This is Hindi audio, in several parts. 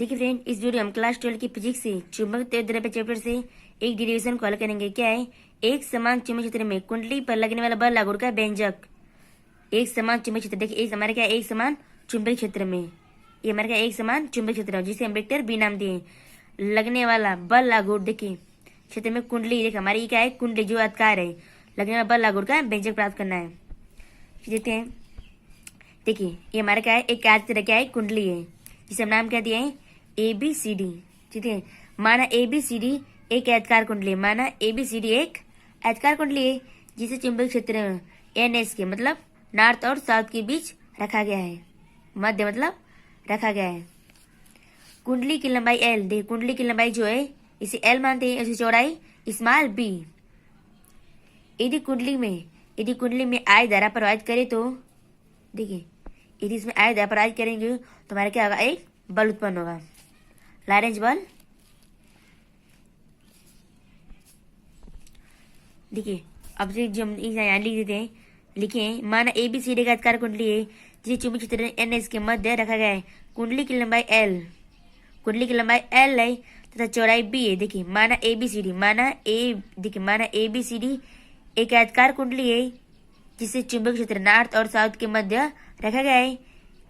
देखिए फ्रेंड, इस वीडियो हम क्लास 12 की फिजिक्स से चुंबक द्रव्य चैप्टर से एक डेरिवेशन को हल करेंगे। क्या है? एक समान चुंबक क्षेत्र में कुंडली पर लगने वाला बल लागू का व्यंजक। एक समान चुंबक क्षेत्र, देखिए एक हमारे क्या है, एक समान चुंबक क्षेत्र में, ये हमारे क्या एक समान चुंबक क्षेत्र जिसे हम वेक्टर बी नाम दिए। लगने वाला बल लागू, देखिए क्षेत्र में कुंडली, देखिए हमारी क्या है, कुंडली जो आकार है, लगने वाला बल लागू का व्यंजक प्राप्त करना है। देखते हैं, देखिए ये हमारा क्या है, एक आयत क्या है, कुंडली है, जिसे हम नाम क्या दिए हैं, ए बी सी डी। ठीक है, माना ए बी सी डी एक आयतकार कुंडली है, माना ए बी सी डी एक आयतकार कुंडली है जिसे चुंबक क्षेत्र एन एस के मतलब नॉर्थ और साउथ के बीच रखा गया है, मध्य मतलब रखा गया है। कुंडली की लंबाई एल, देखिए कुंडली की लंबाई जो है इसे एल मानते हैं, इसे चौड़ाई स्मॉल बी। यदि कुंडली में आई धारा प्रवाहित करे तो, देखिए यदि इसमें आई धारा प्रवाहित करेंगे तो हमारा क्या होगा, एक बल उत्पन्न होगा, लॉरेंज बल। देखिए अब से जो हम यहाँ लिख देते हैं, लिखे माना ए बी सी डी का आयताकार कुंडली है जिसे चुंबक क्षेत्र एन एस के मध्य रखा गया है। कुंडली की लंबाई एल, कुंडली की लंबाई एल है तथा चौड़ाई बी है। देखिए माना ए बी सी डी, माना ए बी सी डी एक आयताकार कुंडली है जिसे चुंबक क्षेत्र नॉर्थ और साउथ के मध्य रखा गया है।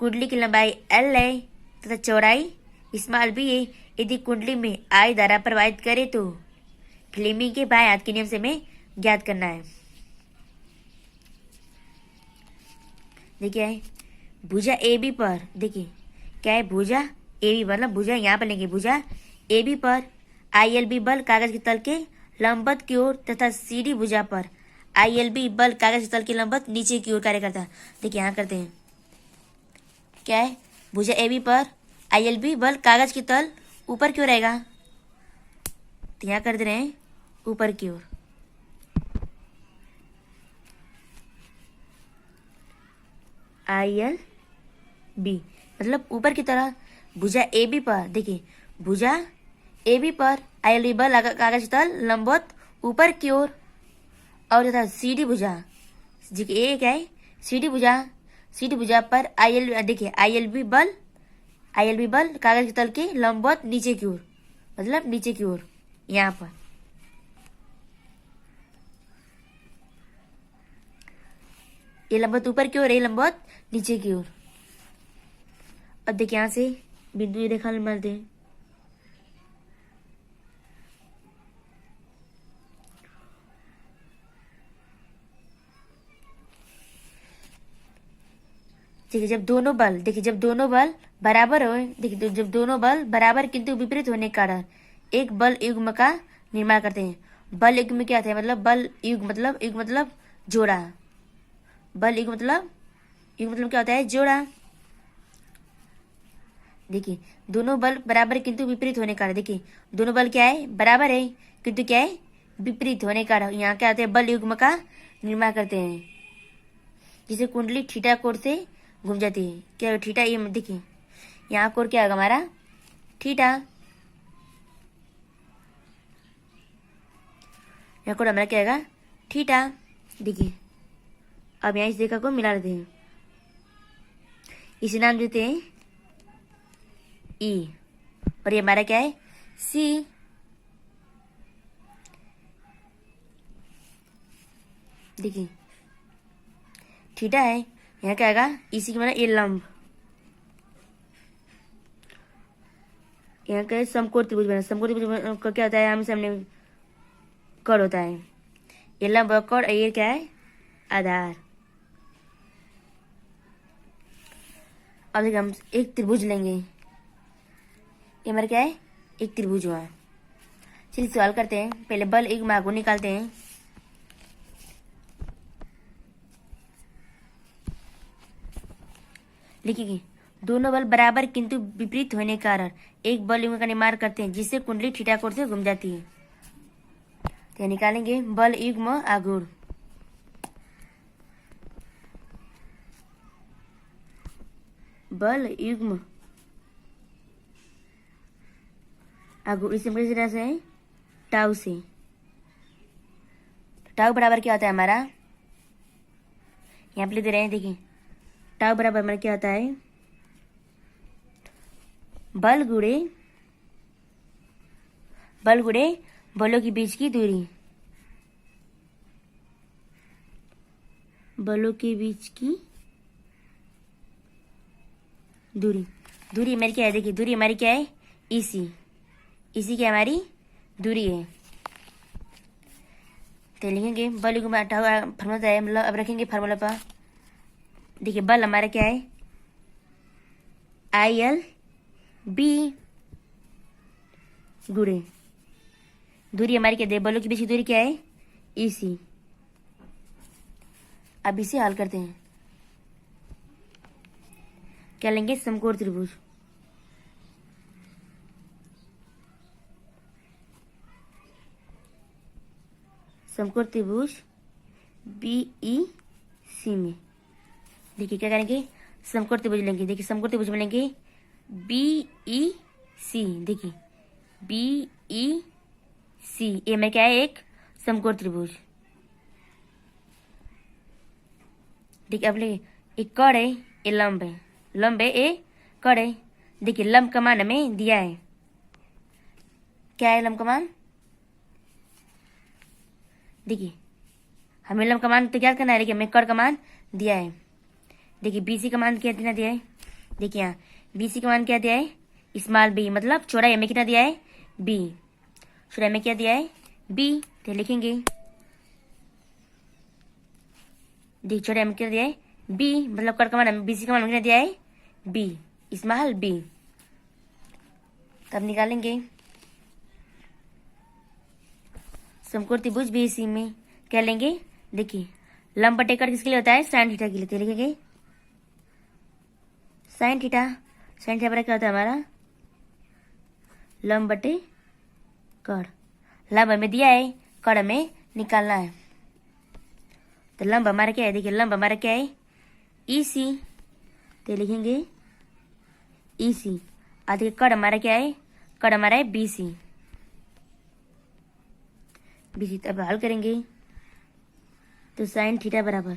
कुंडली की लंबाई एल है तथा चौड़ाई स्मॉल बी है। यदि कुंडली में आई धारा प्रवाहित करे तो फ्लेमिंग के बाएं हाथ के नियम से हमें ज्ञात करना है। देखिए भुजा ए बी पर, देखिए क्या है, भुजा ए बी मतलब भुजा यहाँ पर लेंगे, भुजा ए बी पर आई एल बी बल कागज के तल के लंबवत की ओर तथा सी डी भुजा पर आई एल बी बल कागज के तल के लंबवत नीचे की ओर कार्य करता है। देखिए यहाँ करते हैं, क्या है, भुजा ए बी पर आई एल बी बल कागज की तल ऊपर की ओर रहेगा, तो यहाँ कर दे रहे हैं ऊपर की ओर। आई एल बी मतलब ऊपर की तरह। भुजा ए बी पर, देखिए भुजा ए बी पर आई एल बी बल कागज की तल लंबवत ऊपर की ओर, और तथा सी डी भुजा, ये क्या है, सी डी भुजा पर आई एल, देखिए आई एल बी बल कागज के तल के लंबवत नीचे की ओर, मतलब नीचे की ओर यहाँ पर। ये लंबवत ऊपर की ओर, ये लंबवत नीचे की ओर। अब देखिए यहाँ से बिंदु रेखा मारते हैं। देखिए जब दोनों बल, देखिए जब दोनों बल बराबर हो, देखिए जब दोनों बल बराबर किंतु विपरीत होने के कारण एक बल युग्म का निर्माण करते हैं। बल युग्म क्या था, मतलब बल युग्म मतलब जोड़ा, बल युग्म मतलब क्या होता है, जोड़ा। देखिए दोनों बल बराबर किंतु विपरीत होने के कारण, देखिए दोनों बल क्या है, बराबर है किंतु क्या है, विपरीत होने के कारण यहाँ क्या होते हैं, बल युग्म का निर्माण करते हैं, जिसे कुंडली थीटा कोण से घूम जाती है। क्या थीटा, ये देखिए यहाँ कोण क्या होगा हमारा, थीटा। यहाँ कोण हमारा क्या होगा, थीटा। देखिए अब यहाँ इस रेखा को मिला लेते हैं, इसे नाम देते हैं ई, और ये हमारा क्या है, सी। देखिए थीटा है, यहाँ क्या आएगा, इसी के मतलब ये लंब, यहाँ का समकोण त्रिभुज बना, समकोण त्रिभुज का क्या होता है, आमने सामने कोण होता है, ये लंब कोण, ये क्या है, आधार। अब देखिए हम एक त्रिभुज लेंगे, ये हमारा क्या है, एक त्रिभुज हुआ। चलिए सवाल करते हैं, पहले बल एक मागू निकालते हैं। लिखिए दोनों बल बराबर किंतु विपरीत होने के कारण एक बल युग्म का निर्माण करते हैं जिससे कुंडली थीटा कोण से घूम जाती है। तो निकालेंगे बल युग्म आघूर्ण, बल युग्म आघूर्ण, इसे किस तरह से, टाउ से। टाउ बराबर क्या होता है हमारा, यहाँ पे लिख दे रहे हैं, देखिए टाउ बराबर हमारा क्या होता है, बल गुड़े बलों के बीच की दूरी, बलों के बीच की दूरी। दूरी हमारी क्या है, देखिए दूरी हमारी क्या है, इसी क्या हमारी दूरी है। तो लिखेंगे बल को फार्मूला है, मतलब अब रखेंगे फार्मूला पर। देखिए बल हमारा क्या है, IL B गुणे दूरी हमारी क्या है, बलों के बीच की दूरी क्या है, EC। अब इसे हल करते हैं, क्या लेंगे, समकोण त्रिभुज। समकोण त्रिभुज BEC में देखिए क्या करेंगे, समकोण त्रिभुज लेंगे। देखिए समकोण त्रिभुज में लेंगे BEC, देखिए BEC ये में क्या है, एक समकोण त्रिभुज। देखिए अब ले एक कड़ है, ये लंब है, ये कड़ है। देखिए लंब का मान हमें दिया है, क्या है लंब का मान, देखिए हमें लंब का मान तो ज्ञात करना है, लेकिन हमें कड़ का मान दिया है। देखिए BC का मान क्या कितना दिया है, देखिए यहाँ BC का मान क्या दिया है, स्मॉल b, मतलब चौड़ाई हमें कितना दिया है, B। चौड़ाई में क्या दिया है, B। तो लिखेंगे देखिए चौड़ाई में क्या दिया है, B, मतलब कड़ का मान हमें BC का मान कितना दिया है, B, स्मॉल b। तब निकालेंगे समकोण त्रिभुज BEC में क्या लेंगे, देखिए लंब बटे कड़ किसके लिए होता है, साइन थीटा के लिए। तो लिखेंगे साइन थीटा बराबर क्या होता है हमारा, लंब बटे कड़। लंब हमें दिया है, कड़ हमें निकालना है। तो लंब हमारा क्या है, देखिए लंब हमारा क्या है, EC। तो लिखेंगे EC। और देखिए कड़ हमारा क्या है, कड़ हमारा है BC। अब हल करेंगे तो साइन थीटा बराबर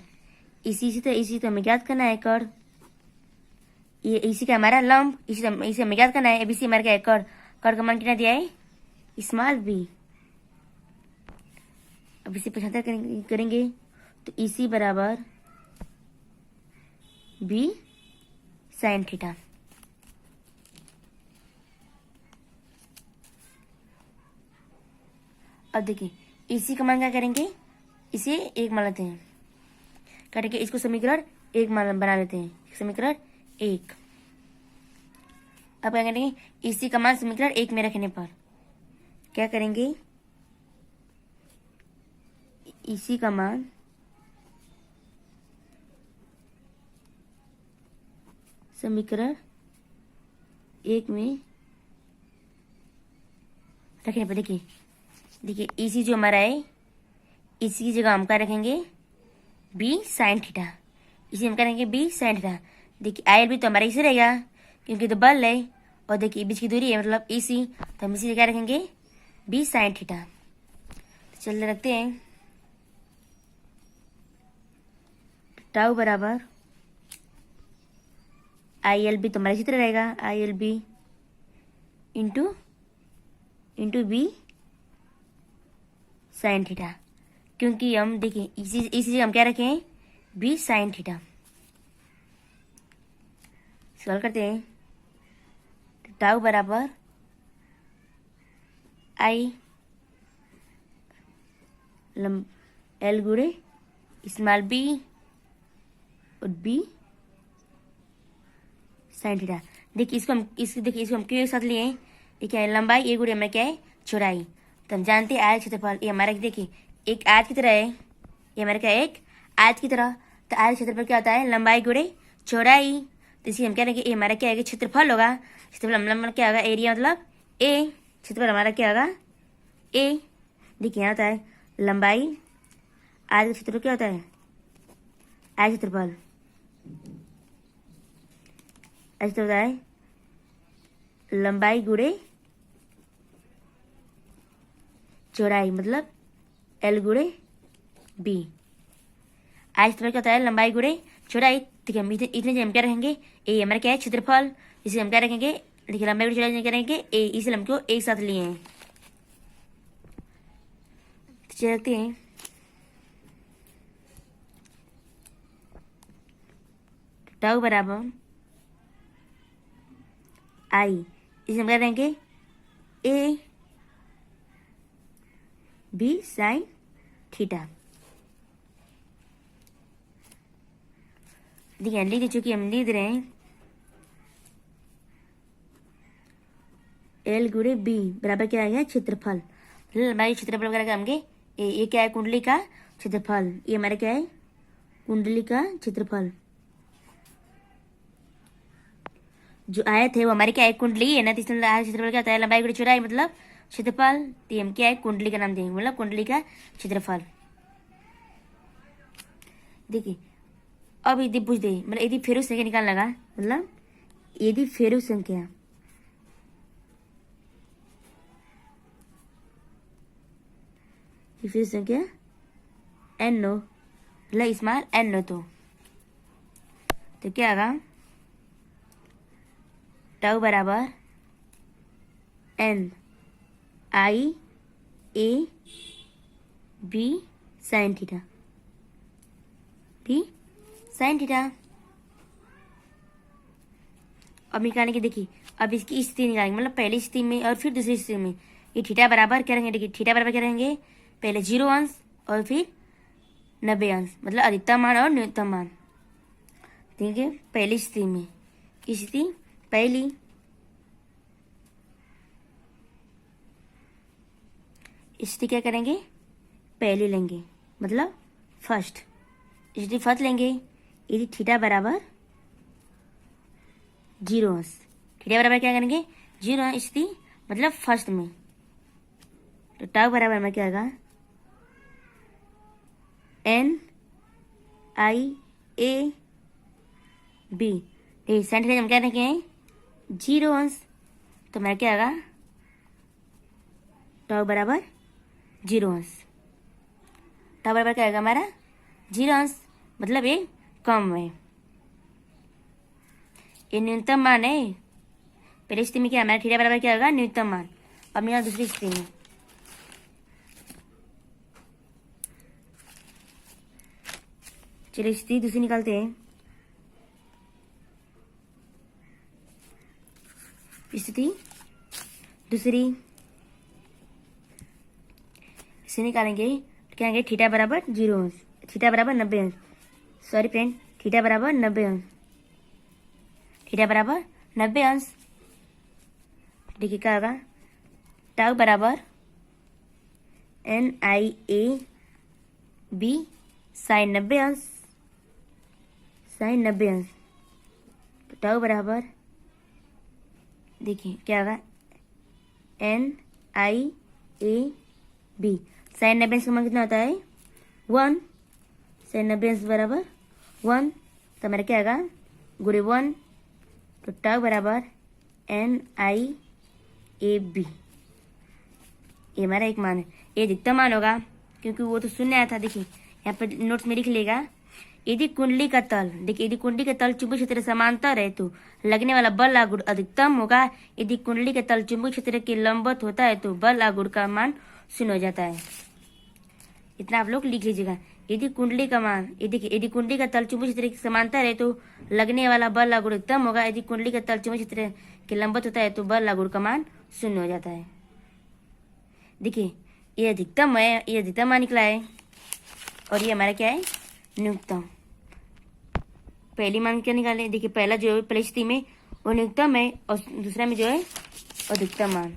इसी तो हमें ज्ञात करना है कड़, ये इसी का हमारा लंब, इसे हमें ज्ञात करना है। BC हमारा क्या है, कड़ का मान कितना दिया है, स्मॉल b। अब इसे 75 करेंगे तो EC बराबर B साइन थीटा। अब देखिए EC का मान क्या करेंगे, इसे एक मान लेते हैं, करेंगे इसको समीकरण एक मान बना लेते हैं, समीकरण एक। अब क्या करेंगे, EC का मान समीकरण एक में रखने पर क्या करेंगे, EC का मान समीकरण एक में रखने पर देखिए EC जो हमारा है, EC की जगह हम क्या रखेंगे, B साइन थीटा। इसे हम करेंगे B साइन थीटा। देखिए IL भी तो हमारा इसे रहेगा क्योंकि तो बल है, और देखिए बीच की दूरी है मतलब EC, तो हम इसी क्या रखेंगे, B साइन थीटा। तो चलिए रखते हैं, टाउ बराबर ILB तो हमारा इसी तरह रहेगा, ILB into B sine theta, क्योंकि हम देखिए इसी हम क्या रखें, B साइन थीटा। सॉल्व करते हैं, टाउ बराबर L गुणे स्मॉल b और B साइन थीटा। देखिए इसको हम क्यों एक साथ लिए, ये क्या है, लंबाई, ये गुणे हमें क्या है, चौड़ाई। तो हम जानते हैं आयत क्षेत्रफल, ये हमारा देखिए एक आयत की तरह है, ये हमारा क्या है, एक आयत की तरह। तो आयत क्षेत्रफल क्या होता है, लंबाई गुणे चौड़ाई। तो इसी हम क्या रहेंगे, ये हमारा क्या है, क्षेत्रफल होगा। क्षेत्रफल मतलब क्या होगा, एरिया मतलब A, क्षेत्रफल हमारा क्या होगा, A। देखिए यहाँ होता है लंबाई, आयत का क्षेत्रफल क्या होता है, आयत क्षेत्रफल ऐसे होता है लंबाई गुणे चौड़ाई, मतलब L गुणे B। आयत क्षेत्रफल क्या होता है, लंबाई गुणे चौड़ाई। ठीक है, इतने हम क्या रखेंगे, ए हमारा क्या है, क्षेत्रफल, इसे हम क्या रखेंगे, देखिए लंबाई गुणा चौड़ाई करेंगे ए, इसलिए हमको एक साथ लिए हैं। चलते हैं टाउ बराबर आई, इसे हम क्या करेंगे ए बी साइन थीटा। देखिए लिख चुकी हम लिख रहे हैं एल गुणे बी बराबर क्या आएगा क्षेत्रफल। हमारी क्षेत्रफल वगैरह हमके ये क्या है कुंडली का क्षेत्रफल, ये हमारा क्या है कुंडली का क्षेत्रफल। जो आयत है वो हमारी क्या है कुंडली है ना, तो इसमें क्षेत्रफल क्या होता है लंबाई गुणा चौड़ाई मतलब क्षेत्रफल, तो हम क्या है कुंडली का नाम देंगे मतलब कुंडली का क्षेत्रफल। देखिए अब यदि पूछ दे मतलब यदि फेरू संख्या निकालने लगा मतलब यदि फेरू संख्या फेरू संख्या एन नो मतलब स्मॉल एन नो तो क्या आगा टाउ बराबर N I A B sine theta, B sine theta. अब निकालने की देखिए अब इसकी स्थिति निकालेंगे मतलब पहली स्थिति में और फिर दूसरी स्थिति में ये थीटा बराबर क्या रहेंगे। देखिए थीटा बराबर क्या रहेंगे पहले 0 अंश और फिर 90 अंश मतलब अधिकतम मान और न्यूनतम मान। ठीक है पहली स्थिति में स्थिति पहली स्थिति क्या करेंगे पहली लेंगे मतलब फर्स्ट स्थिति फर्स्ट लेंगे। यदि थीटा बराबर 0 अंश थीटा बराबर क्या करेंगे 0 अंश स्थिति मतलब फर्स्ट में, तो टाउ बराबर में क्या आएगा N I A B. Sine theta हम क्या रखें 0 अंश, तो मेरा क्या आएगा टाउ बराबर 0 अंश। टाउ बराबर क्या आएगा हमारा 0 अंश मतलब ये कम है, ये न्यूनतम मान है। पहली स्थिति में क्या हमारा थीटा बराबर क्या होगा न्यूनतम मान। अब यहाँ दूसरी स्थिति में चलिए स्थिति दूसरी निकालते हैं। स्थिति दूसरी इसे निकालेंगे क्या आएंगे थीटा बराबर 0 अंश थीटा बराबर 90 अंश सॉरी फ्रेंड थीटा बराबर 90 अंश थीटा बराबर 90 अंश। देखिए क्या होगा टाउ बराबर N I A B sine 90 अंश साइन 90 अंश, तो टाउ बराबर देखिए क्या होगा N I A B sine 90 अंश का मान कितना होता है 1 साइन 90 अंश बराबर 1, तो हमारा क्या आएगा गुणे 1, तो टाउ बराबर एन आई ए बी ये हमारा एक मान है। ये अधिकतम मान होगा क्योंकि वो तो शून्य आया था। देखिए यहाँ पर नोट्स में लिख लेगा यदि कुंडली का तल देखिए यदि कुंडली का तल चुंबकीय क्षेत्र समांतर है तो लगने वाला बल लागू अधिकतम होगा। यदि कुंडली का तल चुंबकीय क्षेत्र के लंबवत होता है तो बल लागू का मान 0 हो जाता है। इतना आप लोग लिख लीजिएगा। यदि कुंडली का मान यदि कुंडली का तल चुंबकीय क्षेत्र के समांतर है तो लगने वाला बल लागू अधिकतम होगा। यदि कुंडली का तल चुंबकीय क्षेत्र के लंबवत होता है तो बल लागू का मान 0 हो जाता है। देखिए ये अधिकतम है ये अधिकतम मान निकला है और ये हमारा क्या है न्यूनतम। पहली मान क्या निकाले देखिए पहला जो है पहली स्थिति में वो न्यूनतम है और दूसरा में जो है अधिकतम मान।